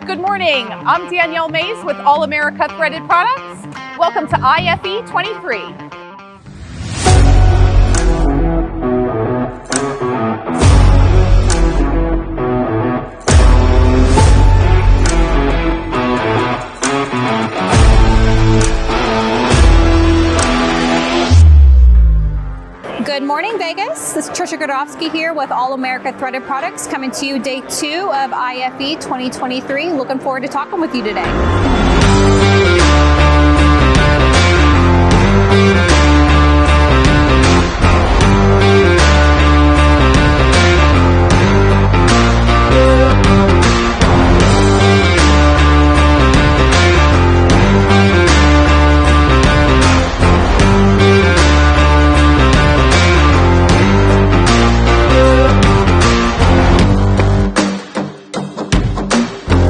Good morning. I'm Danielle Mays with All America Threaded Products. Welcome to IFE 23. Good morning, Vegas. This is Trisha Godofsky here with All America Threaded Products, coming to you day 2 of IFE 2023. Looking forward to talking with you today.